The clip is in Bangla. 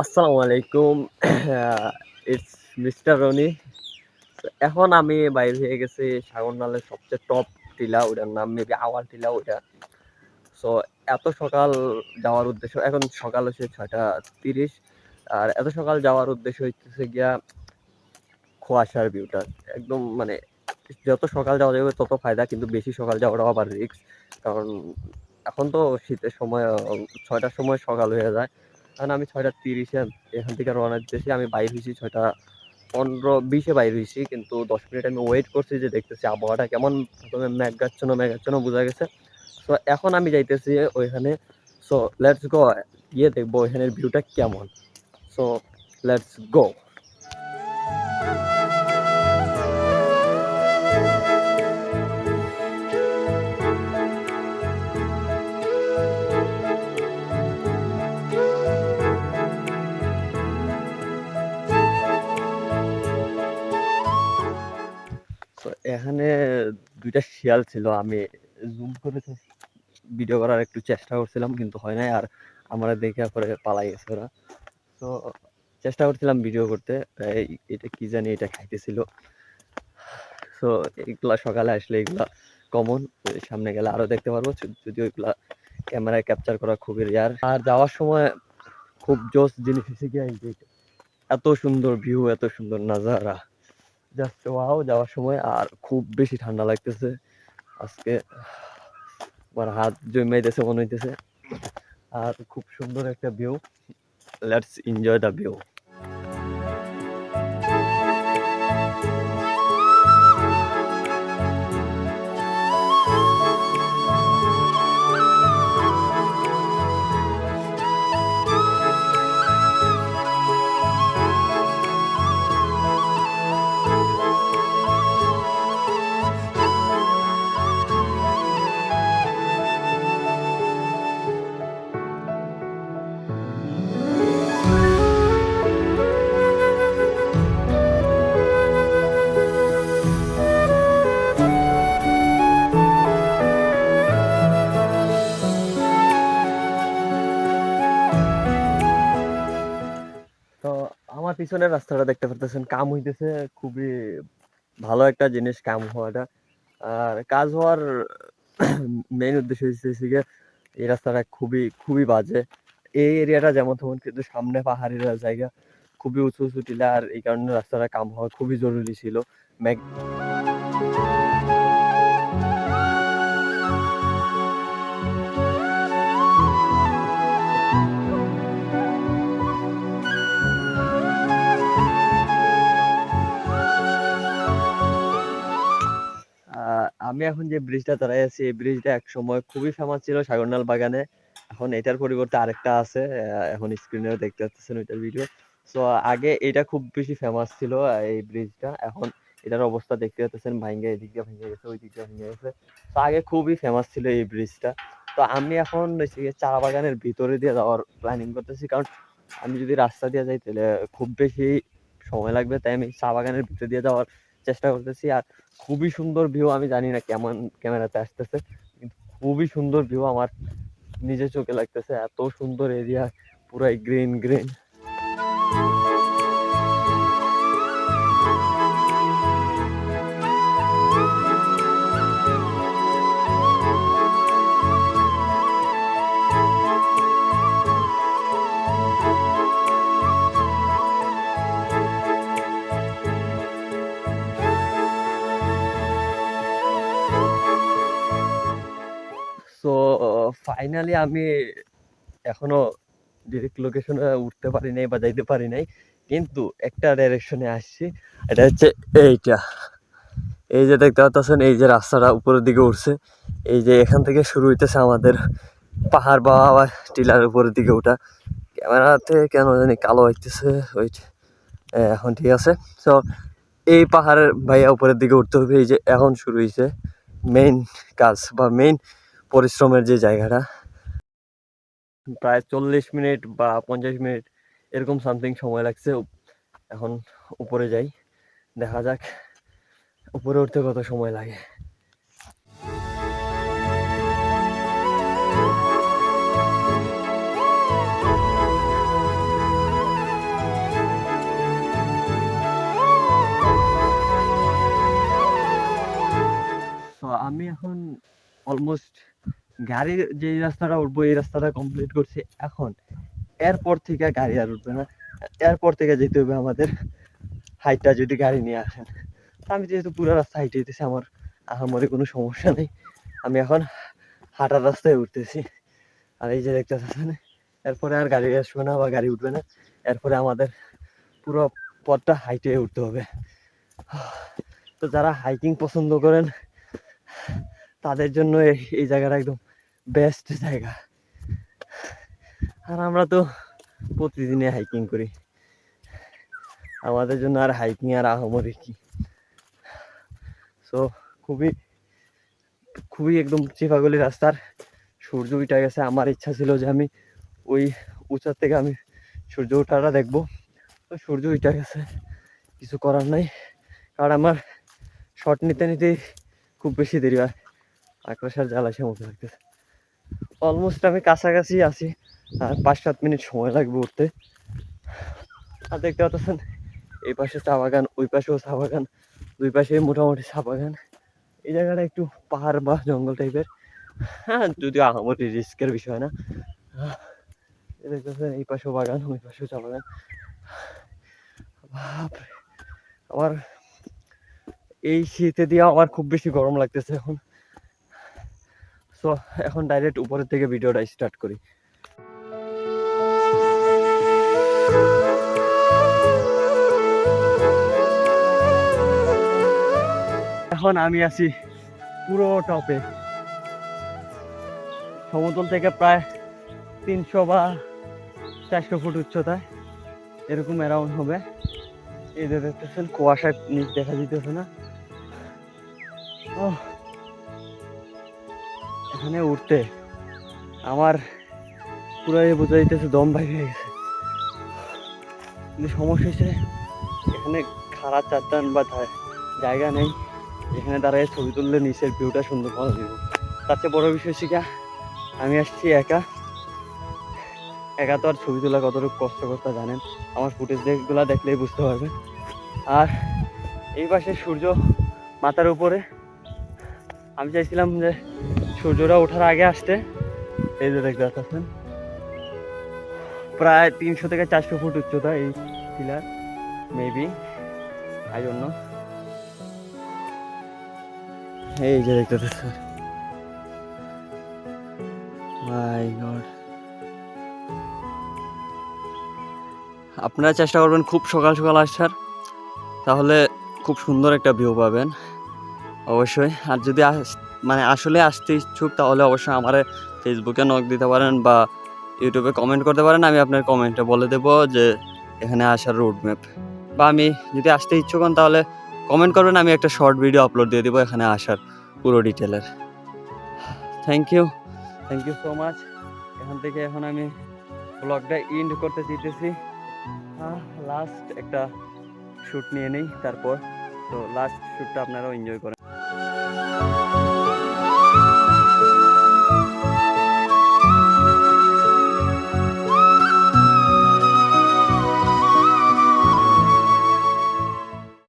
আসসালামু আলাইকুম। It's mister Rony. এখন আমি বাইর হয়ে গেছি সাগরনালের সবচেয়ে টপ টিলা, ওটার নাম মেবি আওয়াল টিলা ওইটা। সো এত সকাল যাওয়ার উদ্দেশ্য, এখন সকাল হচ্ছে 6:30, আর এত সকাল যাওয়ার উদ্দেশ্য হচ্ছে গিয়া কুয়াশার ভিউটা একদম মানে যত সকাল যাওয়া যাবে তত ফায়দা, কিন্তু বেশি সকাল যাওয়াটাও আবার রিস্ক। কারণ এখন তো শীতের সময় 6টার সময় সকাল হয়ে যায়। কারণ আমি 6:30-এ এখান থেকে রওনা দিতেছি। আমি বাইর হয়েছি 6:15-20-এ বাইর হয়েছি, কিন্তু 10 মিনিট আমি ওয়েট করছি যে দেখতেছি আবহাওয়াটা কেমন। প্রথমে মেঘাচ্ছন্ন বোঝা গেছে। সো এখন আমি যাইতেছি ওইখানে। সো লেটস গো, গিয়ে দেখবো ওইখানের ভিউটা কেমন। So let's go. তো এখানে দুইটা শিয়াল ছিল। আমি জুম করে ভিডিও করার একটু চেষ্টা করছিলাম, কিন্তু হয় নাই। আর আমরা দেখে পরে পালাই গেছে ওরা। তো চেষ্টা করছিলাম ভিডিও করতে। এটা কি জানি, এটা খাইতেছিল। তো এগুলা সকালে আসলে এগুলা কমন, সামনে গেলে আরো দেখতে পারবো। যদিও এগুলা ক্যামেরায় ক্যাপচার করা খুবই রেয়ার। আর যাওয়ার সময় খুব জোস জিনিস হচ্ছে কি, এত সুন্দর ভিউ, এত সুন্দর নাজারা, জাস্ট ওয়াও যাওয়ার সময়। আর খুব বেশি ঠান্ডা লাগতেছে আজকে, আমার হাত জমাইতেছে মনে হইতেছে। আর খুব সুন্দর একটা view. Let's enjoy the view. তো আমার পিছনের রাস্তাটা দেখতে পারতেছেন, কাম হইতেছে। খুবই ভালো একটা জিনিস কাম হওয়াটা। আর কাজ হওয়ার মেইন উদ্দেশ্য হচ্ছে গিয়ে এই রাস্তাটা খুবই খুবই বাজে। এই এরিয়াটা যেমন তেমন, কিন্তু সামনে পাহাড়ি জায়গা, খুবই উঁচু উঁচু টিলা। আর এই কারণে রাস্তাটা কাম হওয়া খুবই জরুরি ছিল। আমি এখন যে ব্রিজটা দাঁড়ায় আছি, এই ব্রিজটা এক সময় খুবই ফেমাস ছিল সাগরনাল বাগানে। এখন এটার পরিবর্তে আরেকটা আছে। এখন স্ক্রিনেও দেখতে পাচ্ছেন ওইটার ভিডিও। সো আগে এটা খুব বেশি ফেমাস ছিল এই ব্রিজটা। এখন এটার অবস্থা দেখতে পাচ্ছেন, ভাঙ্গে এদিক দিয়ে ভেঙে গেছে, ওই দিক দিয়ে ভেঙে গেছে। তো আগে খুবই ফেমাস ছিল এই ব্রিজটা। তো আমি এখন চা বাগানের ভিতরে দিয়ে যাওয়ার প্ল্যানিং করতেছি, কারণ আমি যদি রাস্তা দিয়ে যাই তাহলে খুব বেশি সময় লাগবে। তাই আমি চা বাগানের ভিতরে দিয়ে যাওয়ার চেষ্টা করতেছি। আর খুবই সুন্দর ভিউ। আমি জানি না কেমন ক্যামেরাতে আসতেছে, কিন্তু খুবই সুন্দর ভিউ আমার নিজে চোখে লাগতেছে। এত সুন্দর এরিয়া, পুরাই গ্রিন গ্রিন। সো ফাইনালি আমি এখনো ডিরেক্ট লোকেশনে উঠতে পারি নাই বা যাইতে পারি নাই, কিন্তু একটা ডাইরেকশনে আসছি। এটা হচ্ছে এইটা, এই যে দেখতে পাচ্ছেন, এই যে রাস্তাটা উপরের দিকে উঠছে, এই যে এখান থেকে শুরু হইতেছে আমাদের পাহাড় বা টিলার উপরের দিকে ওঠা। ক্যামেরাতে কেন জানি কালো হইতেছে, ওই এখন ঠিক আছে। তো এই পাহাড়ের ভাইয়া উপরের দিকে উঠতে হবে। এই যে এখন শুরু হয়েছে মেইন কাজ বা মেইন পরিশ্রমের যে জায়গাটা। প্রায় 40 মিনিট বা 50 মিনিট এরকম সামথিং সময় লাগছে। এখন উপরে যাই, দেখা যাক উপরে উঠতে কত সময় লাগে। অলমোস্ট গাড়ির যে রাস্তাটা উঠবো এই রাস্তাটা কমপ্লিট করছি। এখন এরপর থেকে গাড়ি আর উঠবে না, এরপর থেকে যেতে হবে আমাদের হাইটটা, যদি গাড়ি নিয়ে আসেন। আমি যেহেতু পুরো রাস্তা হাইটে যেতেছি, আমার আহামরি কোনো সমস্যা নেই। আমি এখন হাঁটার রাস্তায় উঠতেছি। আর এই যে দেখতে পাচ্ছেন, এরপরে আর গাড়ি আসবে না বা গাড়ি উঠবে না, এরপরে আমাদের পুরো পথটা হাইটে উঠতে হবে। তো যারা হাইকিং পছন্দ করেন তাদের জন্য এই জায়গাটা একদম বেস্ট জায়গা। আর আমরা তো প্রতিদিনে হাইকিং করি, আমাদের জন্য আর হাইকিং আর আহামরি কি। সো খুবই খুবই একদম চিপাগলি রাস্তার। সূর্য উঠে গেছে, আমার ইচ্ছা ছিল যে আমি ওই উঁচার থেকে আমি সূর্য ওঠাটা দেখবো। তো সূর্য উঠে গেছে, কিছু করার নাই, কারণ আমার শট নিতে নিতে খুব বেশি দেরি হয়, আকাশের জ্বালাসের মতো লাগতেছে। অলমোস্ট আমি কাছাকাছি আছি, আর 5-7 মিনিট সময় লাগবে উঠতে। আর দেখতে পাচ্ছেন এই পাশে চা বাগান, ওই পাশেও চা বাগান, দুই পাশে মোটামুটি চা বাগান। এই জায়গাটা একটু পাহাড় বা জঙ্গল টাইপের, হ্যাঁ যদিও আহামরি রিস্কের বিষয় না। দেখতেছেন এই পাশেও বাগান, ওই পাশেও চা বাগান। বাপরে, আমার এই শীতে দিয়ে আমার খুব বেশি গরম লাগতেছে এখন। সো এখন ডাইরেক্ট উপরের থেকে ভিডিওটা স্টার্ট করি। এখন আমি আছি পুরো টপে, সমতল থেকে প্রায় 300 বা 400 ফুট উচ্চতায়, এরকম অ্যারাউন্ড হবে। এই যে দেখতেছেন কুয়াশায় নিচ দেখা যেতেছে না। এখানে উঠতে আমার পুরো বোঝা যেতেছে দম বাইরে হয়ে গেছে। কিন্তু সমস্যা হচ্ছে এখানে খারাপ চারটান বা জায়গা নেই, এখানে দাঁড়ায় ছবি তুললে নিচের ভিউটা সুন্দর পাওয়া যাবে। তার চেয়ে বড় বিষয় হচ্ছে আমি আসছি একা, একা তো আর ছবি তোলা কতটুকু কষ্টকর জানেন, আমার ফুটেজগুলো দেখলেই বুঝতে পারবেন। আর এই পাশে সূর্য মাথার উপরে, আমি চাইছিলাম যে সূর্যটা ওঠার আগে আসতে। এই যে দেখতে পাচ্ছেন প্রায় 300 থেকে 400 ফুট উচ্চতা এই pillar, maybe, I don't know. এই যে দেখতে পাচ্ছেন, মাই গড। আপনারা চেষ্টা করবেন খুব সকাল সকাল আসার, তাহলে খুব সুন্দর একটা ভিউ পাবেন অবশ্যই। আর যদি আসলে আসতে ইচ্ছুক তাহলে অবশ্যই আমার ফেসবুকে নক দিতে পারেন বা ইউটিউবে কমেন্ট করতে পারেন, আমি আপনার কমেন্টে বলে দেবো যে এখানে আসার রোড ম্যাপ। বা আমি যদি আসতে ইচ্ছুক হন তাহলে কমেন্ট করবেন, আমি একটা শর্ট ভিডিও আপলোড দিয়ে দেবো এখানে আসার পুরো ডিটেলের। Thank you so much. এখান থেকে এখন আমি ব্লগটা এন্ড করতে চাইতেছি। লাস্ট একটা শ্যুট নিয়ে নেই, তারপর তো লাস্ট শ্যুটটা আপনারাও এনজয় করেন।